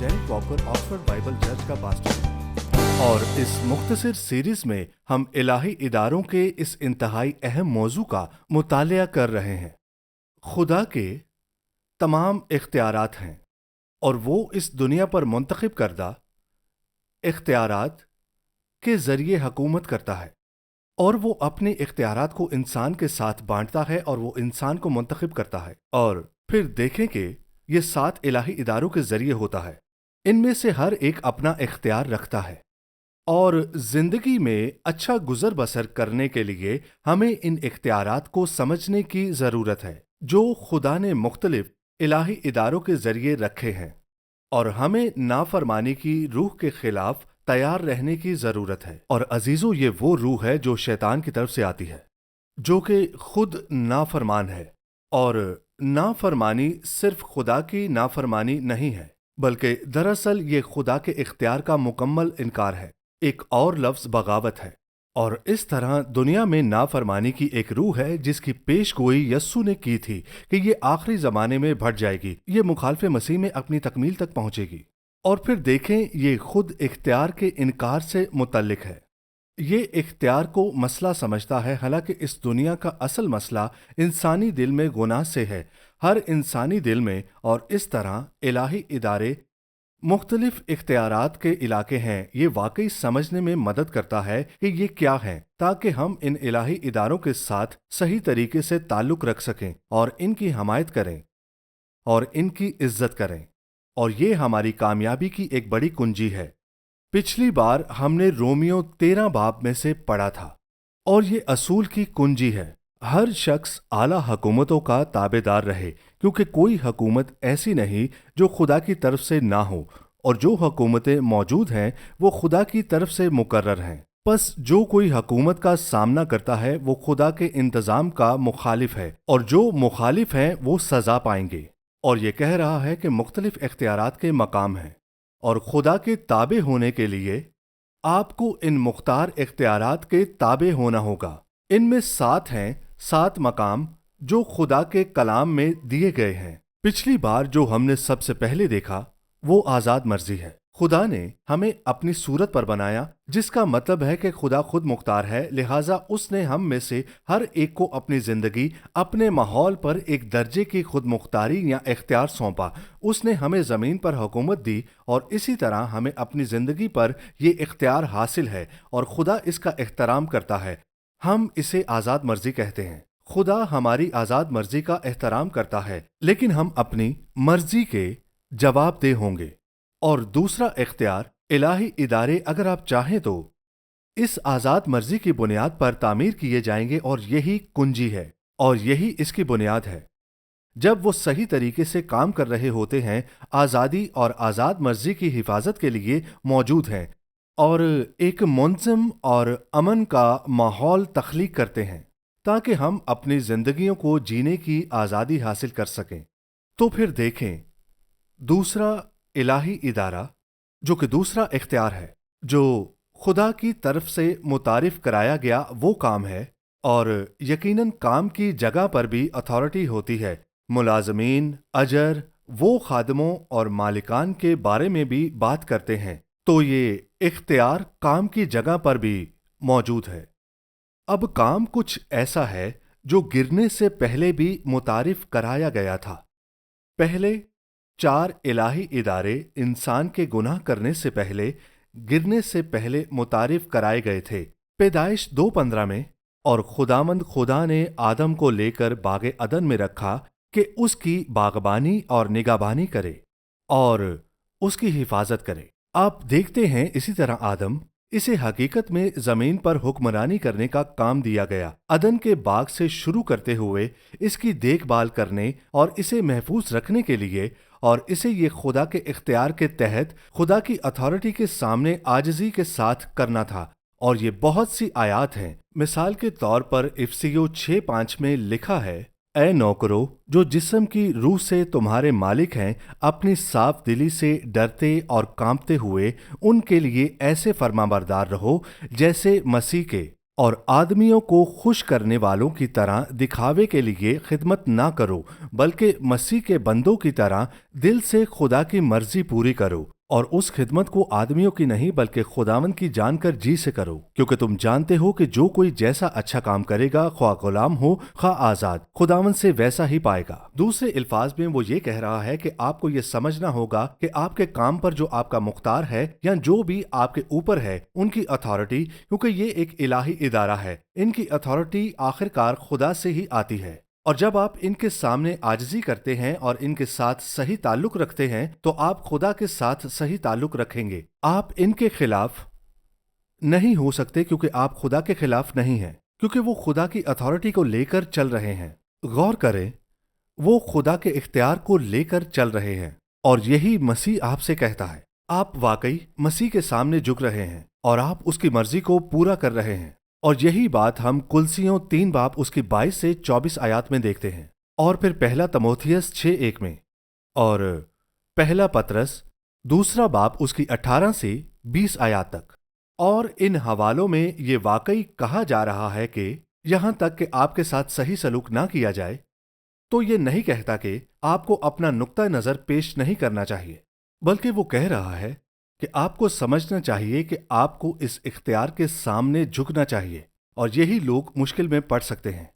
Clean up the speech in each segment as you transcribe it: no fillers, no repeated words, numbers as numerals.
Derek walker Oxford Bible church का pastor हूं और इस मुख्तसर सीरीज में हम इलाही इदारों के इस इंतहाई अहम मौजू का मुतालिया कर रहे हैं। खुदा के तमाम इख्तियारात हैं और वो इस दुनिया पर मुंतखब करदा इख्तियारात के जरिए हुकूमत करता है और वो अपने इख्तियारात को इंसान के साथ बांटता है और वो इंसान को मुंतखब करता है। और फिर देखें कि ये 7 इलाही इदारों के जरिए होता है। इनमें से हर एक अपना इख्तियार रखता है और जिंदगी में अच्छा गुजर बसर करने के लिए हमें इन इख्तियारात को समझने की जरूरत है जो खुदा ने मुख्तलिफ इलाही इदारों के जरिए रखे हैं, और हमें नाफरमानी की रूह के खिलाफ तैयार रहने की जरूरत है। और अजीजों, ये वो रूह है जो शैतान की तरफ से आती है, जो कि खुद नाफरमान है। और नाफरमानी सिर्फ खुदा की नाफरमानी नहीं है, बल्कि दरअसल ये खुदा के इख्तियार का मुकम्मल इनकार है। एक और लफ्ज बगावत है। और इस तरह दुनिया में नाफरमानी की एक रूह है जिसकी पेशगोई यस्सु ने की थी कि ये आखिरी जमाने में बढ़ जाएगी, ये मुखालफे मसीह में अपनी तकमील तक पहुंचेगी। और फिर देखें, ये खुद इख्तियार के इनकार से मुतल्लिक है। ये इख्तियार को मसला समझता है, हालांकि इस दुनिया का असल मसला इंसानी दिल में गुनाह से है, हर इंसानी दिल में। और इस तरह इलाही इदारे मुख्तलिफ इख्तियारात के इलाके हैं। ये वाकई समझने में मदद करता है कि ये क्या हैं, ताकि हम इन इलाही इदारों के साथ सही तरीके से ताल्लुक रख सकें और इनकी हमायत करें और इनकी इज्जत करें। और ये हमारी कामयाबी की एक बड़ी कुंजी है। पिछली बार हमने रोमियो 13 बाब में से पढ़ा था और ये असूल की कुंजी है। हर शख्स आला हुकूमतों का ताबेदार रहे, क्योंकि कोई हुकूमत ऐसी नहीं जो खुदा की तरफ से ना हो, और जो हुकूमतें मौजूद हैं वो खुदा की तरफ से मुकर्रर हैं। बस जो कोई हुकूमत का सामना करता है वो खुदा के इंतजाम का मुखालिफ है, और जो मुखालिफ हैं वो सजा पाएंगे। और ये कह रहा है कि मुख्तलिफ इख्तियारात के मकाम हैं, और खुदा के ताबे होने के लिए आपको इन मुख्तार इख्तियारात के ताबे होना होगा। इनमें 7 हैं, 7 मकाम जो खुदा के कलाम में दिए गए हैं। पिछली बार जो हमने सबसे पहले देखा वो आज़ाद मर्जी है। खुदा ने हमें अपनी सूरत पर बनाया, जिसका मतलब है कि खुदा खुद मुख्तार है, लिहाजा उसने हम में से हर एक को अपनी जिंदगी अपने माहौल पर एक दर्जे की खुद मुख्तारी या इख्तियार सौंपा। उसने हमें ज़मीन पर हुकूमत दी और इसी तरह हमें अपनी जिंदगी पर यह इख्तियार हासिल है, और खुदा इसका एहतराम करता है। हम इसे आज़ाद मर्जी कहते हैं। खुदा हमारी आज़ाद मर्जी का एहतराम करता है, लेकिन हम अपनी मर्जी के जवाबदेह होंगे। और दूसरा इख्तियार इलाही इदारे, अगर आप चाहें तो इस आज़ाद मर्जी की बुनियाद पर तामीर किए जाएंगे, और यही कुंजी है और यही इसकी बुनियाद है। जब वो सही तरीके से काम कर रहे होते हैं, आज़ादी और आज़ाद मर्जी की हिफाजत के लिए मौजूद हैं और एक मुंज़म और अमन का माहौल तख्लीक करते हैं, ताकि हम अपनी जिंदगियों को जीने की आज़ादी हासिल कर सकें। तो फिर देखें, दूसरा इलाही इदारा, जो कि दूसरा इख्तियार है जो खुदा की तरफ से मुतारिफ कराया गया, वो काम है। और यकीनन काम की जगह पर भी अथॉरिटी होती है। मुलाजमीन, अजर, वो खादमों और मालिकान के बारे में भी बात करते हैं। तो ये इख्तियार काम की जगह पर भी मौजूद है। अब काम कुछ ऐसा है जो गिरने से पहले भी मुतारिफ कराया गया था। पहले 4 इलाही इदारे इंसान के गुनाह करने से पहले, गिरने से पहले मुतारिफ कराए गए थे। पैदाइश 2:15 में, और खुदामंद खुदा ने आदम को लेकर बागे अदन में रखा कि उसकी बागबानी और निगाहबानी करे और उसकी हिफाजत करे। आप देखते हैं, इसी तरह आदम, इसे हकीकत में जमीन पर हुक्मरानी करने का काम दिया गया। अदन के बाग से शुरू करते हुए इसकी देखभाल करने और इसे महफूज रखने के लिए, और इसे ये खुदा के इख्तियार के तहत खुदा की अथॉरिटी के सामने आजिज़ी के साथ करना था। और ये बहुत सी आयात हैं। मिसाल के तौर पर इफिसियों 6:5 में लिखा है, ऐ नौकरो जो जिस्म की रूह से तुम्हारे मालिक हैं, अपनी साफ दिली से डरते और कांपते हुए उनके लिए ऐसे फरमाबरदार रहो जैसे मसीह के, और आदमियों को खुश करने वालों की तरह दिखावे के लिए खिदमत ना करो, बल्कि मसीह के बंदों की तरह दिल से खुदा की मर्जी पूरी करो, और उस खिदमत को आदमियों की नहीं बल्कि खुदावन की जानकर जी से करो, क्योंकि तुम जानते हो कि जो कोई जैसा अच्छा काम करेगा, ख्वाह गुलाम हो ख्वाह आजाद, खुदावन से वैसा ही पाएगा। दूसरे अल्फाज में वो ये कह रहा है कि आपको ये समझना होगा कि आपके काम पर जो आपका मुख्तार है या जो भी आपके ऊपर है, उनकी अथॉरिटी, क्योंकि ये एक इलाही इदारा है, इनकी अथॉरिटी आखिरकार खुदा से ही आती है। और जब आप इनके सामने आजिज़ी करते हैं और इनके साथ सही ताल्लुक रखते हैं, तो आप खुदा के साथ सही ताल्लुक रखेंगे। आप इनके खिलाफ नहीं हो सकते, क्योंकि आप खुदा के खिलाफ नहीं हैं, क्योंकि वो खुदा की अथॉरिटी को लेकर चल रहे हैं। गौर करें, वो खुदा के इख्तियार को लेकर चल रहे हैं, और यही मसीह आपसे कहता है। आप वाकई मसीह के सामने झुक रहे हैं और आप उसकी मर्जी को पूरा कर रहे हैं। और यही बात हम कुलसियों 3 बाब उसकी 22 से 24 आयात में देखते हैं, और फिर पहला तमोथियस 6:1 में, और पहला पतरस 2 बाब उसकी 18 से 20 आयात तक। और इन हवालों में ये वाकई कहा जा रहा है कि यहां तक कि आपके साथ सही सलूक ना किया जाए, तो ये नहीं कहता कि आपको अपना नुक्ता नजर पेश नहीं करना चाहिए, बल्कि वो कह रहा है कि आपको समझना चाहिए कि आपको इस इख्तियार के सामने झुकना चाहिए, और यही लोग मुश्किल में पड़ सकते हैं।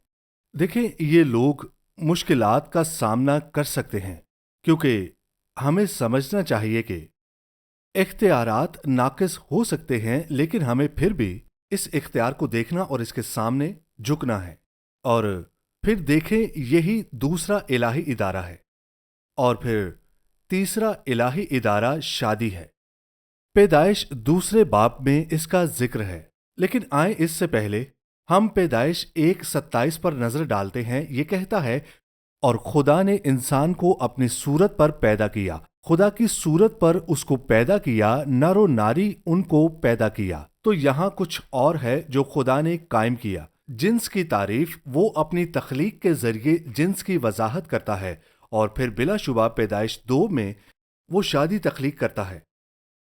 देखें, ये लोग मुश्किलात का सामना कर सकते हैं, क्योंकि हमें समझना चाहिए कि इख्तियारात नाकिस हो सकते हैं, लेकिन हमें फिर भी इस इख्तियार को देखना और इसके सामने झुकना है। और फिर देखें, यही दूसरा इलाही इदारा है। और फिर तीसरा इलाही इदारा शादी है। पैदाइश 2 बाब में इसका जिक्र है, लेकिन आए इससे पहले हम पैदाइश 1:27 पर नजर डालते हैं। ये कहता है, और खुदा ने इंसान को अपनी सूरत पर पैदा किया, खुदा की सूरत पर उसको पैदा किया, नर और नारी उनको पैदा किया। तो यहाँ कुछ और है जो खुदा ने कायम किया। जिन्स की तारीफ वो अपनी तख्लीक के जरिए जिन्स की वजाहत करता है, और फिर बिलाशुबा पैदाइश 2 में वो शादी तख्लीक करता है।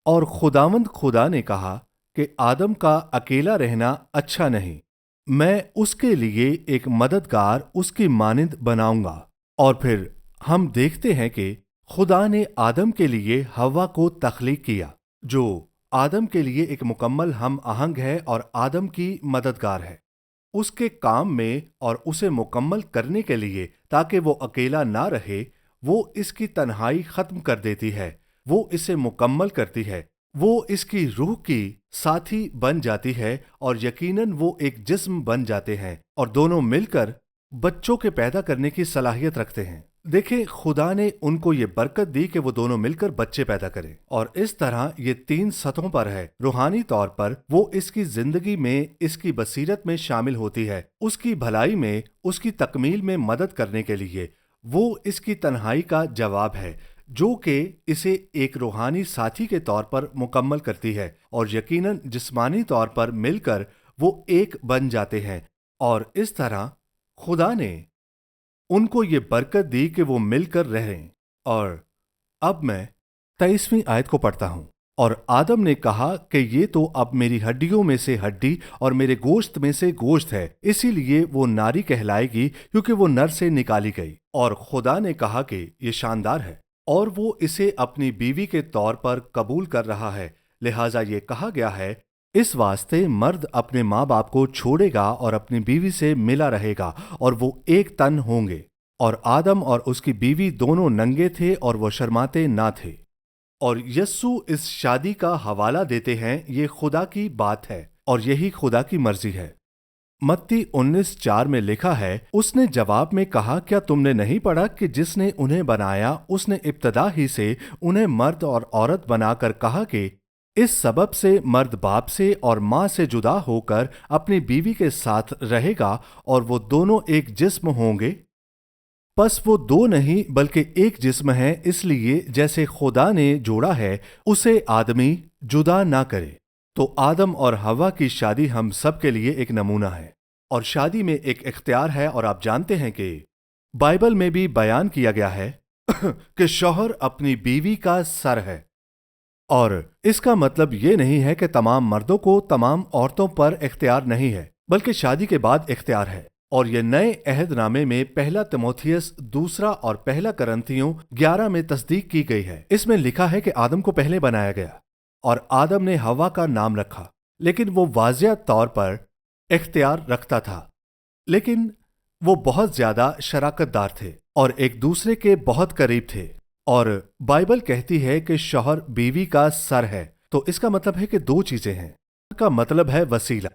और खुदावंद खुदा ने कहा कि आदम का अकेला रहना अच्छा नहीं, मैं उसके लिए एक मददगार उसकी मानिंद बनाऊंगा। और फिर हम देखते हैं कि खुदा ने आदम के लिए हव्वा को तख्लीक किया, जो आदम के लिए एक मुकम्मल हम आहंग है और आदम की मददगार है उसके काम में, और उसे मुकम्मल करने के लिए, ताकि वो अकेला ना रहे। वो इसकी तन्हाई खत्म कर देती है, वो इसे मुकम्मल करती है, वो इसकी रूह की साथी बन जाती है, और यकीनन वो एक जिस्म बन जाते हैं, और दोनों मिलकर बच्चों के पैदा करने की सलाहियत रखते हैं। देखें, खुदा ने उनको ये बरकत दी कि वो दोनों मिलकर बच्चे पैदा करें, और इस तरह ये 3 सतहों पर है। रूहानी तौर पर वो इसकी जिंदगी में, इसकी बसीरत में शामिल होती है, उसकी भलाई में, उसकी तकमील में मदद करने के लिए। वो इसकी तन्हाई का जवाब है, जो कि इसे एक रूहानी साथी के तौर पर मुकम्मल करती है, और यकीनन जिस्मानी तौर पर मिलकर वो एक बन जाते हैं। और इस तरह खुदा ने उनको ये बरकत दी कि वो मिलकर रहें। और अब मैं 23वीं आयत को पढ़ता हूं। और आदम ने कहा कि ये तो अब मेरी हड्डियों में से हड्डी और मेरे गोश्त में से गोश्त है, इसीलिए वो नारी कहलाएगी, क्योंकि वो नर से निकाली गई। और खुदा ने कहा कि ये शानदार है, और वो इसे अपनी बीवी के तौर पर कबूल कर रहा है। लिहाजा ये कहा गया है, इस वास्ते मर्द अपने माँ बाप को छोड़ेगा और अपनी बीवी से मिला रहेगा, और वो एक तन होंगे। और आदम और उसकी बीवी दोनों नंगे थे और वो शर्माते ना थे। और यस्सु इस शादी का हवाला देते हैं, ये खुदा की बात है और यही खुदा की मर्जी है। मत्ती 19:4 में लिखा है, उसने जवाब में कहा, क्या तुमने नहीं पढ़ा कि जिसने उन्हें बनाया उसने इब्तदा ही से उन्हें मर्द और औरत बनाकर कहा कि इस सबब से मर्द बाप से और माँ से जुदा होकर अपनी बीवी के साथ रहेगा और वो दोनों एक जिस्म होंगे। बस वो दो नहीं बल्कि एक जिस्म है, इसलिए जैसे खुदा ने जोड़ा है उसे आदमी जुदा ना करे। तो आदम और हवा की शादी हम सब के लिए एक नमूना है, और शादी में एक इख्तियार है। और आप जानते हैं कि बाइबल में भी बयान किया गया है कि शौहर अपनी बीवी का सर है। और इसका मतलब ये नहीं है कि तमाम मर्दों को तमाम औरतों पर इख्तियार नहीं है, बल्कि शादी के बाद इख्तियार है। और ये नए अहद नामे में पहला तिमोथियस 2 और पहला करंथियों 11 में तस्दीक की गई है। इसमें लिखा है कि आदम को पहले बनाया गया और आदम ने हवा का नाम रखा, लेकिन वो वाज़िया तौर पर इख्तियार रखता था, लेकिन वो बहुत ज्यादा शराकतदार थे और एक दूसरे के बहुत करीब थे। और बाइबल कहती है कि शौहर बीवी का सर है, तो इसका मतलब है कि दो चीजें हैं। का मतलब है वसीला,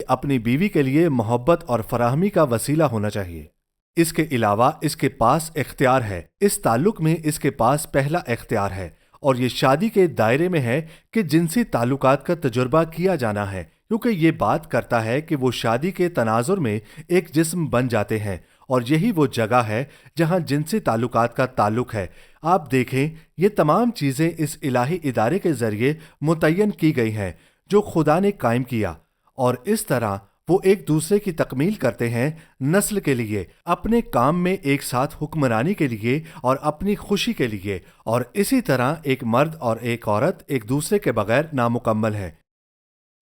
अपनी बीवी के लिए मोहब्बत और फराहमी का वसीला होना चाहिए। इसके अलावा इसके पास इख्तियार है, इस ताल्लुक में इसके पास पहला इख्तियार है, और ये शादी के दायरे में है कि जिनसी ताल्लुकात का तजुर्बा किया जाना है, क्योंकि ये बात करता है कि वो शादी के तनाजुर में एक जिस्म बन जाते हैं, और यही वो जगह है जहां जिनसी ताल्लुकात का ताल्लुक है। आप देखें, ये तमाम चीज़ें इस इलाही इदारे के जरिए मुतय्यन की गई हैं जो खुदा ने कायम किया, और इस तरह वो एक दूसरे की तकमील करते हैं नस्ल के लिए, अपने काम में एक साथ हुक्मरानी के लिए और अपनी खुशी के लिए। और इसी तरह एक मर्द और एक औरत एक दूसरे के बगैर नामुकम्मल है।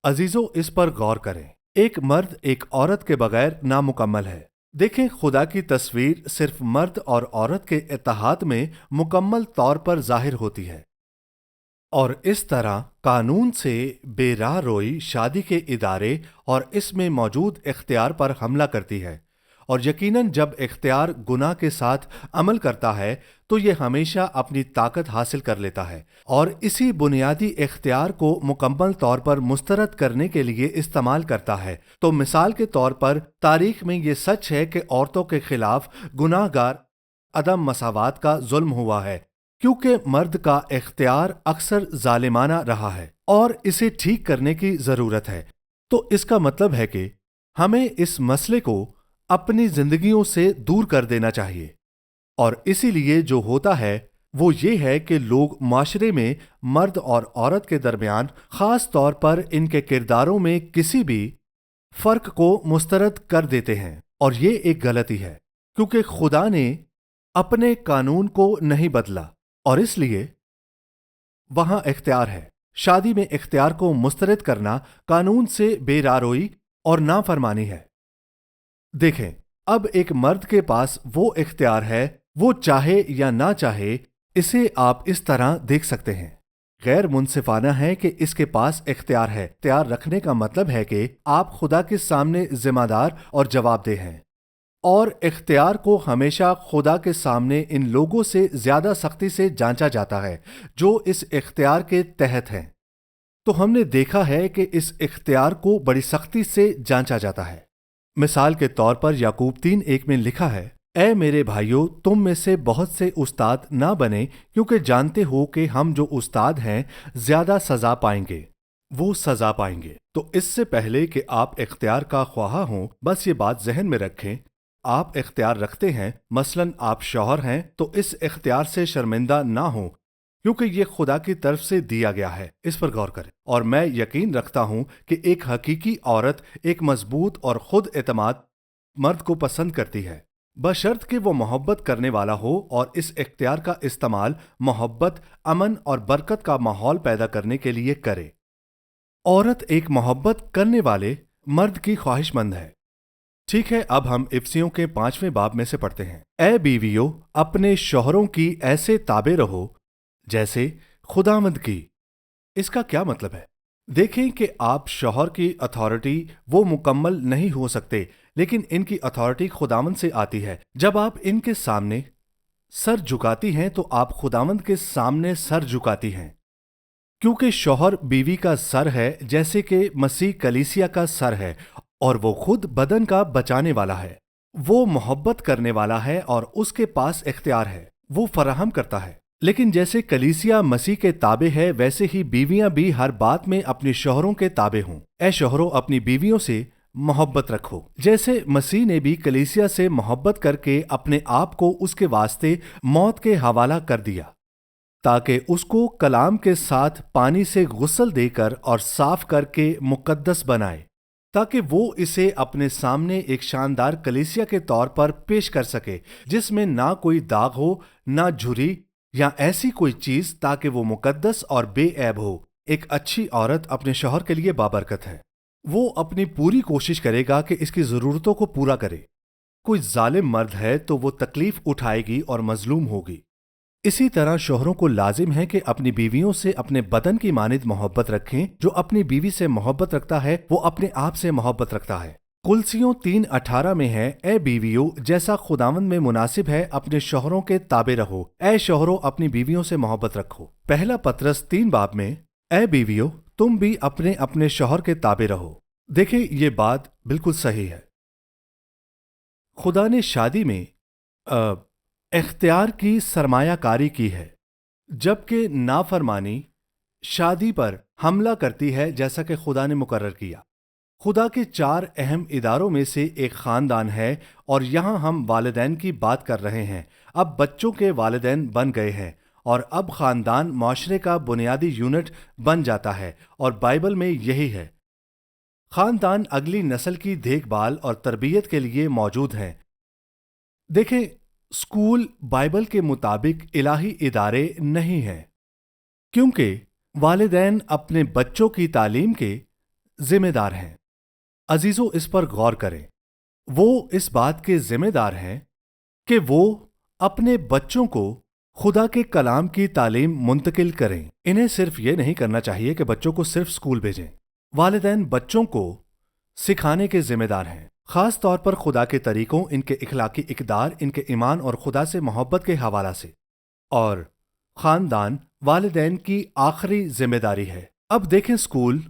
अजीजों, इस पर गौर करें, एक मर्द एक औरत के बगैर नामुकम्मल है। देखें, खुदा की तस्वीर सिर्फ मर्द और औरत के इत्तेहाद में मुकम्मल तौर पर जाहिर होती है, और इस तरह कानून से बेराह रोई शादी के इदारे और इसमें मौजूद इख्तियार पर हमला करती है। और यकीनन जब इख्तियार गुनाह के साथ अमल करता है तो ये हमेशा अपनी ताकत हासिल कर लेता है, और इसी बुनियादी इख्तियार को मुकम्मल तौर पर मुस्तरद करने के लिए इस्तेमाल करता है। तो मिसाल के तौर पर तारीख में ये सच है कि औरतों के खिलाफ गुनाहगार अदम मसावात का जुल्म हुआ है, क्योंकि मर्द का इख्तियार अक्सर जालिमाना रहा है और इसे ठीक करने की जरूरत है। तो इसका मतलब है कि हमें इस मसले को अपनी जिंदगियों से दूर कर देना चाहिए। और इसीलिए जो होता है वो ये है कि लोग माशरे में मर्द और औरत के दरमियान खास तौर पर इनके किरदारों में किसी भी फर्क को मुस्तरद कर देते हैं, और ये एक गलती है, क्योंकि खुदा ने अपने कानून को नहीं बदला और इसलिए वहां इख्तियार है। शादी में इख्तियार को मुस्तरद करना कानून से बेरारोई और नाफरमानी है। देखें, अब एक मर्द के पास वो इख्तियार है, वो चाहे या ना चाहे, इसे आप इस तरह देख सकते हैं। गैर मुनसिफाना है कि इसके पास इख्तियार है। इख्तियार रखने का मतलब है कि आप खुदा के सामने जिम्मेदार और जवाबदेह हैं, और इख्तियार को हमेशा खुदा के सामने इन लोगों से ज्यादा सख्ती से जांचा जाता है जो इस इख्तियार के तहत हैं। तो हमने देखा है कि इस इख्तियार को बड़ी सख्ती से जांचा जाता है। मिसाल के तौर पर याकूब 3:1 में लिखा है, ऐ मेरे भाइयों, तुम में से बहुत से उस्ताद ना बने, क्योंकि जानते हो कि हम जो उस्ताद हैं ज्यादा सजा पाएंगे, वो सजा पाएंगे। तो इससे पहले कि आप इख्तियार का ख्वाहा हों, बस ये बात जहन में रखें, आप इख्तियार रखते हैं, मसलन आप शौहर हैं, तो इस इख्तियार से शर्मिंदा ना हो, क्योंकि ये खुदा की तरफ से दिया गया है। इस पर गौर करें। और मैं यकीन रखता हूं कि एक हकीकी औरत एक मजबूत और खुद एतमाद मर्द को पसंद करती है, बशर्त कि वो मोहब्बत करने वाला हो और इस इख्तियार का इस्तेमाल मोहब्बत, अमन और बरकत का माहौल पैदा करने के लिए करे। औरत एक मोहब्बत करने वाले मर्द की ख्वाहिशमंद है। ठीक है, अब हम इफ्सियों के 5वें बाब में से पढ़ते हैं। ऐ बीवियों, अपने शौहरों की ऐसे ताबे रहो जैसे खुदावंद की। इसका क्या मतलब है? देखें कि आप शौहर की अथॉरिटी वो मुकम्मल नहीं हो सकते, लेकिन इनकी अथॉरिटी खुदावंद से आती है। जब आप इनके सामने सर झुकाती हैं तो आप खुदावंद के सामने सर झुकाती हैं, क्योंकि शौहर बीवी का सर है, जैसे कि मसीह कलीसिया का सर है, और वो खुद बदन का बचाने वाला है। वो मोहब्बत करने वाला है और उसके पास इख्तियार है, वो फराहम करता है। लेकिन जैसे कलीसिया मसीह के ताबे है, वैसे ही बीवियां भी हर बात में अपने शौहरों के ताबे हों। ऐ शौहरों, अपनी बीवियों से मोहब्बत रखो, जैसे मसीह ने भी कलीसिया से मोहब्बत करके अपने आप को उसके वास्ते मौत के हवाला कर दिया, ताकि उसको कलाम के साथ पानी से गुस्ल देकर और साफ करके मुकद्दस बनाए, ताकि वो इसे अपने सामने एक शानदार कलीसिया के तौर पर पेश कर सके, जिसमें ना कोई दाग हो, ना झुर्री या ऐसी कोई चीज, ताकि वो मुकद्दस और बेऐब हो। एक अच्छी औरत अपने शौहर के लिए बाबरकत है। وہ اپنی پوری کوشش کرے گا کہ اس کی ضرورتوں کو پورا کرے۔ کوئی ظالم مرد ہے تو وہ تکلیف اٹھائے گی اور مظلوم ہوگی۔ اسی طرح شوہروں کو لازم ہے کہ اپنی بیویوں سے اپنے بدن کی مانند محبت رکھیں۔ جو اپنی بیوی سے محبت رکھتا ہے وہ اپنے آپ سے محبت رکھتا ہے۔ کلسیوں 3:18 میں ہے، اے بیویوں جیسا خداوند میں مناسب ہے اپنے شوہروں کے تابع رہو۔ اے شوہروں اپنی بیویوں سے محبت رکھو۔ پہلا پطرس 3 باب میں، اے بیویوں تم بھی اپنے اپنے شوہر کے تابع رہو۔ دیکھیں یہ بات بالکل صحیح ہے۔ خدا نے شادی میں اختیار کی سرمایہ کاری کی ہے، جبکہ نافرمانی شادی پر حملہ کرتی ہے جیسا کہ خدا نے مقرر کیا۔ خدا کے 4 اہم اداروں میں سے ایک خاندان ہے، اور یہاں ہم والدین کی بات کر رہے ہیں۔ اب بچوں کے والدین بن گئے ہیں، اور اب خاندان معاشرے کا بنیادی یونٹ بن جاتا ہے، اور بائبل میں یہی ہے۔ خاندان اگلی نسل کی دیکھ بھال اور تربیت کے لیے موجود ہیں۔ دیکھیں، اسکول بائبل کے مطابق الہی ادارے نہیں ہیں، کیونکہ والدین اپنے بچوں کی تعلیم کے ذمہ دار ہیں۔ عزیزو اس پر غور کریں۔ وہ اس بات کے ذمہ دار ہیں کہ وہ اپنے بچوں کو خدا کے کلام کی تعلیم منتقل کریں۔ انہیں صرف یہ نہیں کرنا چاہیے کہ بچوں کو صرف اسکول بھیجیں۔ والدین بچوں کو سکھانے کے ذمہ دار ہیں، خاص طور پر خدا کے طریقوں، ان کے اخلاقی اقدار، ان کے ایمان اور خدا سے محبت کے حوالہ سے۔ اور خاندان والدین کی آخری ذمہ داری ہے۔ اب دیکھیں، اسکول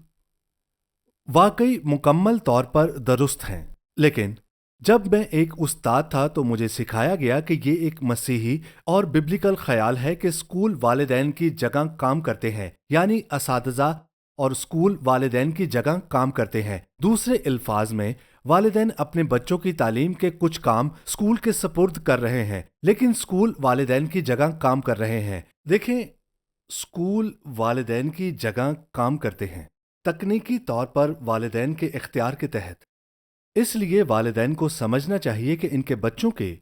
واقعی مکمل طور پر درست ہیں، لیکن جب میں ایک استاد تھا تو مجھے سکھایا گیا کہ یہ ایک مسیحی اور ببلیکل خیال ہے کہ اسکول والدین کی جگہ کام کرتے ہیں، یعنی اساتذہ اور اسکول والدین کی جگہ کام کرتے ہیں۔ دوسرے الفاظ میں، والدین اپنے بچوں کی تعلیم کے کچھ کام اسکول کے سپرد کر رہے ہیں، لیکن اسکول والدین کی جگہ کام کر رہے ہیں۔ دیکھیں، اسکول والدین کی جگہ کام کرتے ہیں، تکنیکی طور پر والدین کے اختیار کے تحت۔ اس لیے والدین کو سمجھنا چاہیے کہ ان کے بچوں کے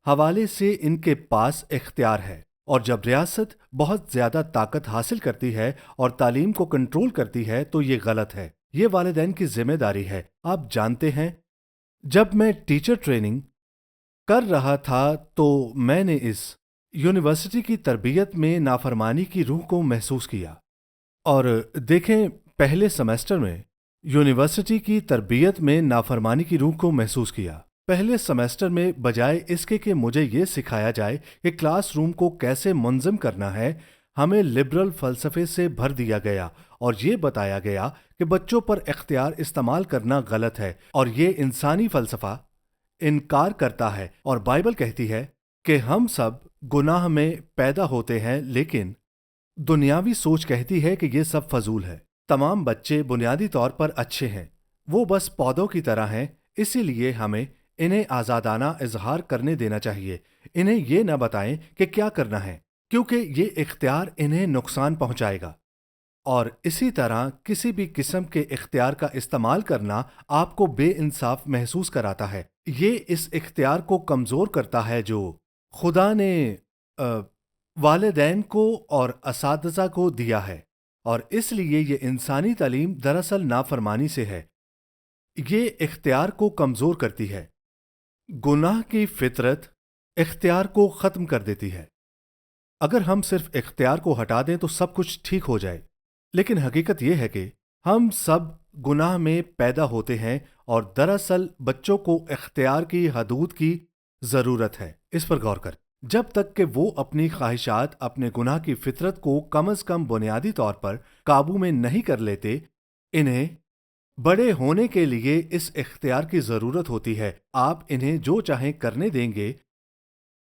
حوالے سے ان کے پاس اختیار ہے، اور جب ریاست بہت زیادہ طاقت حاصل کرتی ہے اور تعلیم کو کنٹرول کرتی ہے تو یہ غلط ہے۔ یہ والدین کی ذمہ داری ہے۔ آپ جانتے ہیں، جب میں ٹیچر ٹریننگ کر رہا تھا تو میں نے اس یونیورسٹی کی تربیت میں نافرمانی کی روح کو محسوس کیا۔ اور دیکھیں، پہلے سیمسٹر میں یونیورسٹی کی تربیت میں نافرمانی کی روح کو محسوس کیا۔ پہلے سیمسٹر میں بجائے اس کے کہ مجھے یہ سکھایا جائے کہ کلاس روم کو کیسے منظم کرنا ہے، ہمیں لبرل فلسفے سے بھر دیا گیا اور یہ بتایا گیا کہ بچوں پر اختیار استعمال کرنا غلط ہے، اور یہ انسانی فلسفہ انکار کرتا ہے، اور بائبل کہتی ہے کہ ہم سب گناہ میں پیدا ہوتے ہیں، لیکن دنیاوی سوچ کہتی ہے کہ یہ سب فضول ہے۔ تمام بچے بنیادی طور پر اچھے ہیں، وہ بس پودوں کی طرح ہیں، اسی لیے ہمیں انہیں آزادانہ اظہار کرنے دینا چاہیے۔ انہیں یہ نہ بتائیں کہ کیا کرنا ہے، کیونکہ یہ اختیار انہیں نقصان پہنچائے گا، اور اسی طرح کسی بھی قسم کے اختیار کا استعمال کرنا آپ کو بے انصاف محسوس کراتا ہے۔ یہ اس اختیار کو کمزور کرتا ہے جو خدا نے والدین کو اور اساتذہ کو دیا ہے، اور اس لیے یہ انسانی تعلیم دراصل نافرمانی سے ہے۔ یہ اختیار کو کمزور کرتی ہے۔ گناہ کی فطرت اختیار کو ختم کر دیتی ہے۔ اگر ہم صرف اختیار کو ہٹا دیں تو سب کچھ ٹھیک ہو جائے، لیکن حقیقت یہ ہے کہ ہم سب گناہ میں پیدا ہوتے ہیں، اور دراصل بچوں کو اختیار کی حدود کی ضرورت ہے۔ اس پر غور کر۔ جب تک کہ وہ اپنی خواہشات، اپنے گناہ کی فطرت کو کم از کم بنیادی طور پر قابو میں نہیں کر لیتے، انہیں بڑے ہونے کے لیے اس اختیار کی ضرورت ہوتی ہے۔ آپ انہیں جو چاہیں کرنے دیں گے،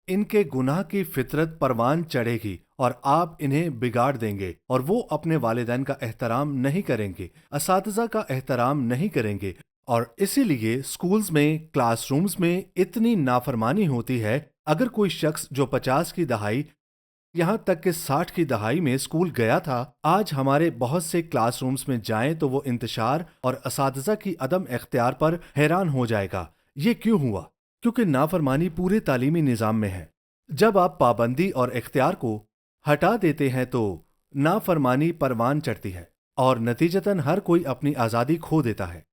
ان کے گناہ کی فطرت پروان چڑھے گی، اور آپ انہیں بگاڑ دیں گے، اور وہ اپنے والدین کا احترام نہیں کریں گے، اساتذہ کا احترام نہیں کریں گے، اور اسی لیے اسکولز میں، کلاس رومز میں اتنی نافرمانی ہوتی ہے۔ اگر کوئی شخص جو 50 کی دہائی یہاں تک کہ 60 کی دہائی میں اسکول گیا تھا، آج ہمارے بہت سے کلاس رومز میں جائیں تو وہ انتشار اور اساتذہ کی عدم اختیار پر حیران ہو جائے گا۔ یہ کیوں ہوا؟ کیونکہ نافرمانی پورے تعلیمی نظام میں ہے۔ جب آپ پابندی اور اختیار کو ہٹا دیتے ہیں تو نافرمانی پروان چڑھتی ہے۔ और नतीजतन हर कोई अपनी आज़ादी खो देता है।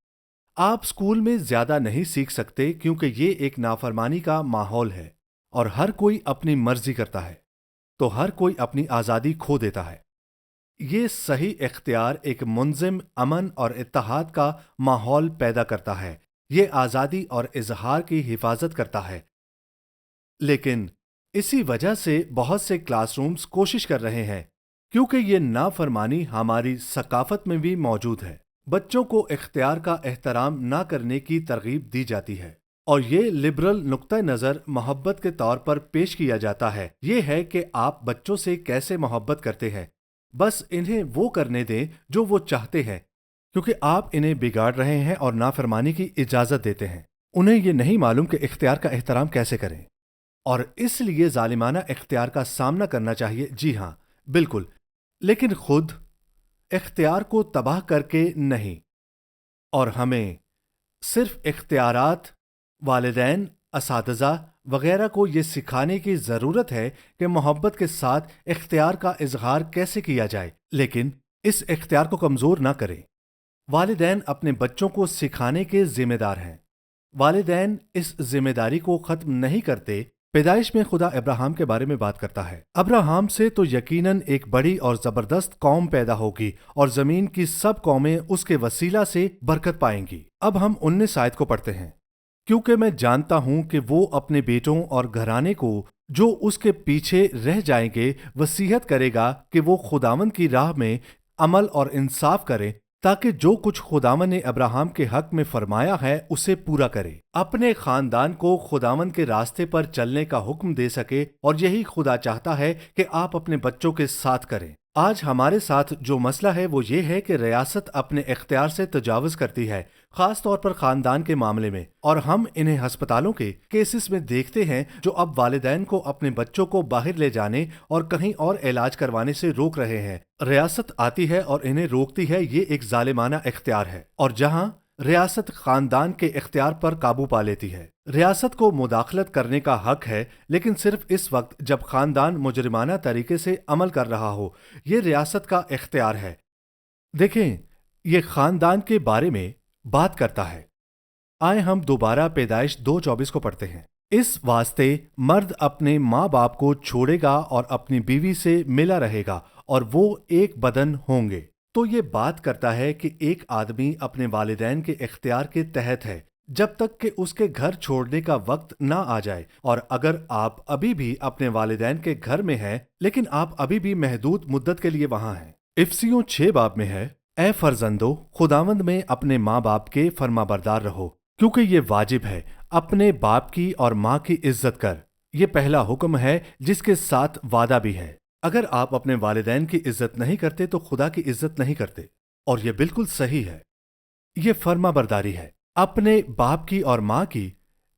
आप स्कूल में ज़्यादा नहीं सीख सकते क्योंकि ये एक नाफरमानी का माहौल है और हर कोई अपनी मर्जी करता है, तो हर कोई अपनी आज़ादी खो देता है। ये सही इख्तियार एक मुंज़िम अमन और इत्तेहाद का माहौल पैदा करता है। ये आज़ादी और इजहार की हिफाजत करता है। लेकिन इसी वजह से बहुत से क्लासरूम्स कोशिश कर रहे हैं, क्योंकि ये नाफरमानी हमारी सकाफत में भी मौजूद है। बच्चों को इख्तियार का एहतराम ना करने की तरगीब दी जाती है और ये लिबरल नुक्ता नज़र मोहब्बत के तौर पर पेश किया जाता है। ये है कि आप बच्चों से कैसे मोहब्बत करते हैं, बस इन्हें वो करने दें जो वो चाहते हैं, क्योंकि आप इन्हें बिगाड़ रहे हैं और नाफरमानी की इजाज़त देते हैं। उन्हें ये नहीं मालूम कि इख्तियार का एहतराम कैसे करें और इसलिए जालिमाना इख्तियार का सामना करना चाहिए। जी हाँ, बिल्कुल, लेकिन खुद इख्तियार को तबाह करके नहीं। और हमें सिर्फ इख्तियारात, वालिदैन, असातिज़ा वगैरह को ये सिखाने की ज़रूरत है कि मोहब्बत के साथ इख्तियार का इजहार कैसे किया जाए, लेकिन इस इख्तियार को कमज़ोर ना करें। वालिदैन अपने बच्चों को सिखाने के ज़िम्मेदार हैं। वालिदैन इस ज़िम्मेदारी को ख़त्म नहीं करते। पैदाइश में खुदा अब्राहम के बारे में बात करता है। अब्राहम से तो यकीनन एक बड़ी और ज़बरदस्त कौम पैदा होगी और ज़मीन की सब कौमें उसके वसीला से बरकत पाएंगी। अब हम 19 आयत को पढ़ते हैं। क्योंकि मैं जानता हूं कि वो अपने बेटों और घराने को जो उसके पीछे रह जाएंगे वसीयत करेगा कि वो खुदावंद की राह में अमल और इंसाफ करें, ताकि जो कुछ खुदावंद ने अब्राहम के हक में फरमाया है उसे पूरा करे, अपने खानदान को खुदावंद के रास्ते पर चलने का हुक्म दे सके। और यही खुदा चाहता है कि आप अपने बच्चों के साथ करें। आज हमारे साथ जो मसला है वो ये है कि रियासत अपने इख्तियार से तजावुज़ करती है, खास तौर पर खानदान के मामले में, और हम इन्हें हस्पतालों के केसेस में देखते हैं जो अब वालिदैन को अपने बच्चों को बाहर ले जाने और कहीं और इलाज करवाने से रोक रहे हैं। रियासत आती है और इन्हें रोकती है। ये एक जालिमाना इख्तियार है, और जहां रियासत खानदान के इख्तियार पर काबू पा लेती है। रियासत को मुदाखलत करने का हक है, लेकिन सिर्फ इस वक्त जब खानदान मुजरिमाना तरीके से अमल कर रहा हो। ये रियासत का इख्तियार है। देखें, ये खानदान के बारे में बात करता है। आए हम दोबारा पैदाइश 2:24 को पढ़ते हैं। इस वास्ते मर्द अपने माँ बाप को छोड़ेगा और अपनी बीवी से मिला रहेगा और वो एक बदन होंगे। तो ये बात करता है कि एक आदमी अपने वालिदैन के इख्तियार के तहत है जब तक कि उसके घर छोड़ने का वक्त ना आ जाए। और अगर आप अभी भी अपने वालिदैन के घर में हैं, लेकिन आप अभी भी महदूद मुद्दत के लिए वहां हैं। इफसियों 6 बाब में है, ए फर्जंदो, खुदावंद में अपने माँ बाप के फरमाबरदार रहो, क्योंकि ये वाजिब है। अपने बाप की और माँ की इज्जत कर। ये पहला हुक्म है जिसके साथ वादा भी है। अगर आप अपने वालिदैन की इज्जत नहीं करते तो खुदा की इज्जत नहीं करते, और ये बिल्कुल सही है। ये फर्माबरदारी है। अपने बाप की और माँ की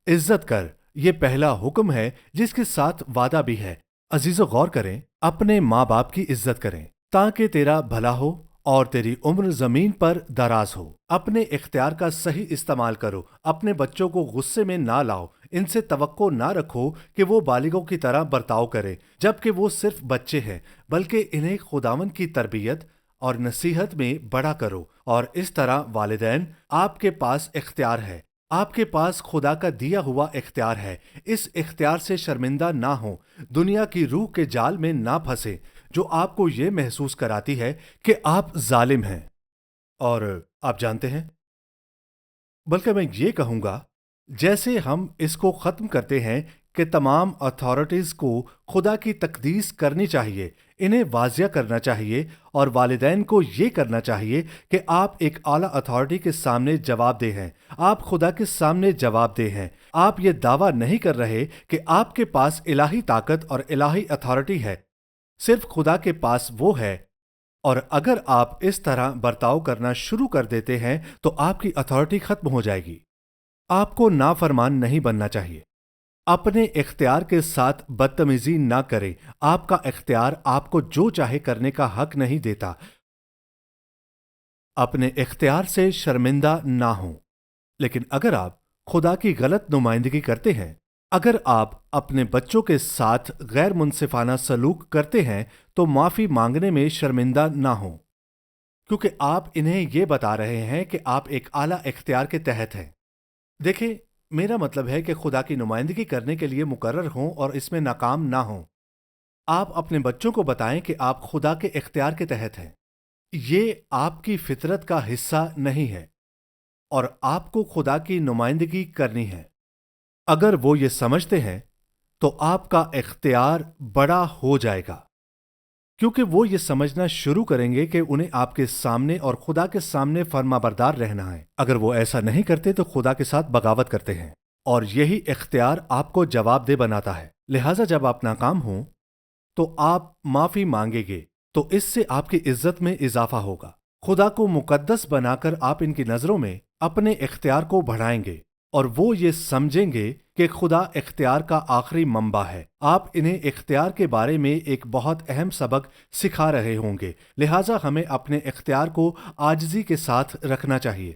इज्जत कर, ये पहला हुक्म है जिसके साथ वादा भी है। अजीजो, गौर करें, अपने माँ बाप की इज्जत करें ताकि तेरा भला हो और तेरी उम्र जमीन पर दराज हो। अपने इख्तियार का सही इस्तेमाल करो। अपने बच्चों को गुस्से में ना लाओ। इनसे तवक्को ना रखो कि वो बालिगों की तरह बर्ताव करें, जबकि वो सिर्फ बच्चे हैं, बल्कि इन्हें खुदावंद की तरबियत और नसीहत में बड़ा करो। और इस तरह वालिदैन, आपके पास इख्तियार है। आपके पास खुदा का दिया हुआ इख्तियार है। इस इख्तियार से शर्मिंदा ना हो, दुनिया की रूह के जाल में ना फंसे जो आपको ये महसूस कराती है कि आप जालिम हैं। और आप जानते हैं, बल्कि मैं ये कहूँगा, जैसे हम इसको ख़त्म करते हैं कि तमाम अथॉरिटीज़ को खुदा की तकदीस करनी चाहिए, इन्हें वाजिया करना चाहिए और वालिदैन को ये करना चाहिए कि आप एक आला अथॉरिटी के सामने जवाबदेह हैं। आप खुदा के सामने जवाबदेह हैं। आप ये दावा नहीं कर रहे कि आपके पास इलाही ताकत और इलाही अथॉरिटी है, सिर्फ खुदा के पास वो है। और अगर आप इस तरह बर्ताव करना शुरू कर देते हैं तो आपकी अथॉरिटी खत्म हो जाएगी। आपको नाफरमान नहीं बनना चाहिए। अपने इख्तियार के साथ बदतमीजी ना करें। आपका इख्तियार आपको जो चाहे करने का हक नहीं देता। अपने इख्तियार से शर्मिंदा ना हो। लेकिन अगर आप खुदा की गलत नुमाइंदगी करते हैं, अगर आप अपने बच्चों के साथ गैर मुनसिफाना सलूक करते हैं, तो माफ़ी मांगने में शर्मिंदा ना हो। کیونکہ آپ انہیں یہ بتا رہے ہیں کہ آپ ایک اعلیٰ اختیار کے تحت ہیں۔ دیکھیں، میرا مطلب ہے کہ خدا کی نمائندگی کرنے کے لیے مقرر ہوں اور اس میں ناکام نہ ہوں۔ آپ اپنے بچوں کو بتائیں کہ آپ خدا کے اختیار کے تحت ہیں۔ یہ آپ کی فطرت کا حصہ نہیں ہے اور آپ کو خدا کی نمائندگی کرنی ہے۔ اگر وہ یہ سمجھتے ہیں تو آپ کا اختیار بڑا ہو جائے گا، کیونکہ وہ یہ سمجھنا شروع کریں گے کہ انہیں آپ کے سامنے اور خدا کے سامنے فرما بردار رہنا ہے۔ اگر وہ ایسا نہیں کرتے تو خدا کے ساتھ بغاوت کرتے ہیں، اور یہی اختیار آپ کو جواب دہ بناتا ہے۔ لہٰذا جب آپ ناکام ہوں تو آپ معافی مانگیں گے، تو اس سے آپ کی عزت میں اضافہ ہوگا۔ خدا کو مقدس بنا کر آپ ان کی نظروں میں اپنے اختیار کو بڑھائیں گے، اور وہ یہ سمجھیں گے کہ خدا اختیار کا آخری منبع ہے۔ آپ انہیں اختیار کے بارے میں ایک بہت اہم سبق سکھا رہے ہوں گے، لہٰذا ہمیں اپنے اختیار کو عاجزی کے ساتھ رکھنا چاہیے۔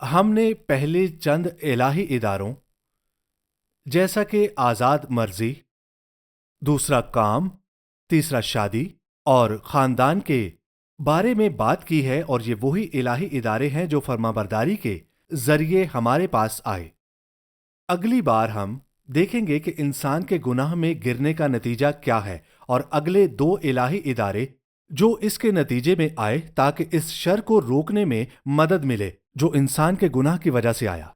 ہم نے پہلے چند الہی اداروں جیسا کہ آزاد مرضی، دوسرا کام، تیسرا شادی اور خاندان کے بارے میں بات کی ہے، اور یہ وہی الہی ادارے ہیں جو فرمانبرداری کے ذریعے ہمارے پاس آئے۔ اگلی بار ہم دیکھیں گے کہ انسان کے گناہ میں گرنے کا نتیجہ کیا ہے، اور اگلے دو الہی ادارے جو اس کے نتیجے میں آئے تاکہ اس شر کو روکنے میں مدد ملے جو انسان کے گناہ کی وجہ سے آیا۔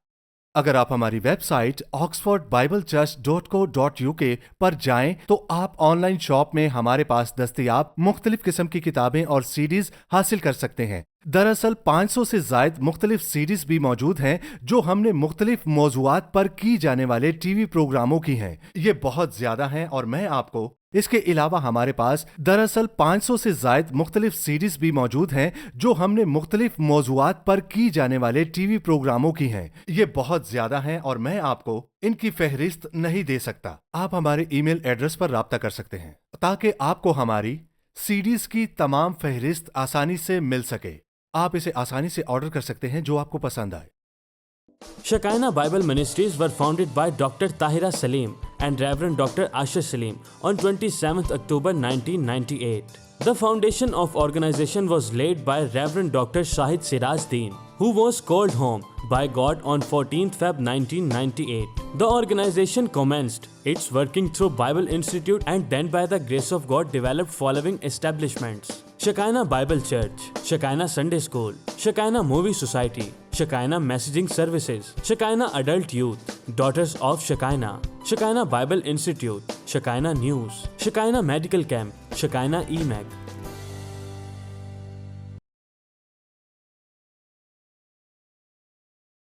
اگر آپ ہماری ویب سائٹ oxfordbiblecchurch.co.uk پر جائیں تو آپ آن لائن شاپ میں ہمارے پاس دستیاب مختلف قسم کی کتابیں اور سیڈیز حاصل کر سکتے ہیں۔ دراصل 500 سے زائد مختلف سیڈیز بھی موجود ہیں جو ہم نے مختلف موضوعات پر کی جانے والے ٹی وی پروگراموں کی ہیں۔ یہ بہت زیادہ ہیں، اور میں آپ کو اس کے علاوہ ہمارے پاس دراصل 500 سے زائد مختلف سیڈیز بھی موجود ہیں جو ہم نے مختلف موضوعات پر کی جانے والے ٹی وی پروگراموں کی ہیں۔ یہ بہت زیادہ ہیں اور میں آپ کو ان کی فہرست نہیں دے سکتا۔ آپ ہمارے ای میل ایڈریس پر رابطہ کر سکتے ہیں تاکہ آپ کو ہماری سیڈیز کی تمام فہرست آسانی سے مل سکے۔ آپ اسے آسانی سے آرڈر کر سکتے ہیں جو آپ کو پسند آئے۔ Shekinah Bible Ministries were founded by Dr. Tahira Salim and Reverend Dr. Asher Salim on 27th October 1998. The foundation of organization was laid by Reverend Dr. Shahid Siraj Deen, who was called home by God on 14th Feb 1998. The organization commenced its working through Bible Institute and then by the grace of God developed following establishments: Shekinah Bible Church, Shekinah Sunday School, Shekinah Movie Society, Shekinah Messaging Services, Shekinah Adult Youth, Daughters of Shekinah, Shekinah Bible Institute, Shekinah News, Shekinah Medical Camp, Shekinah EMAG.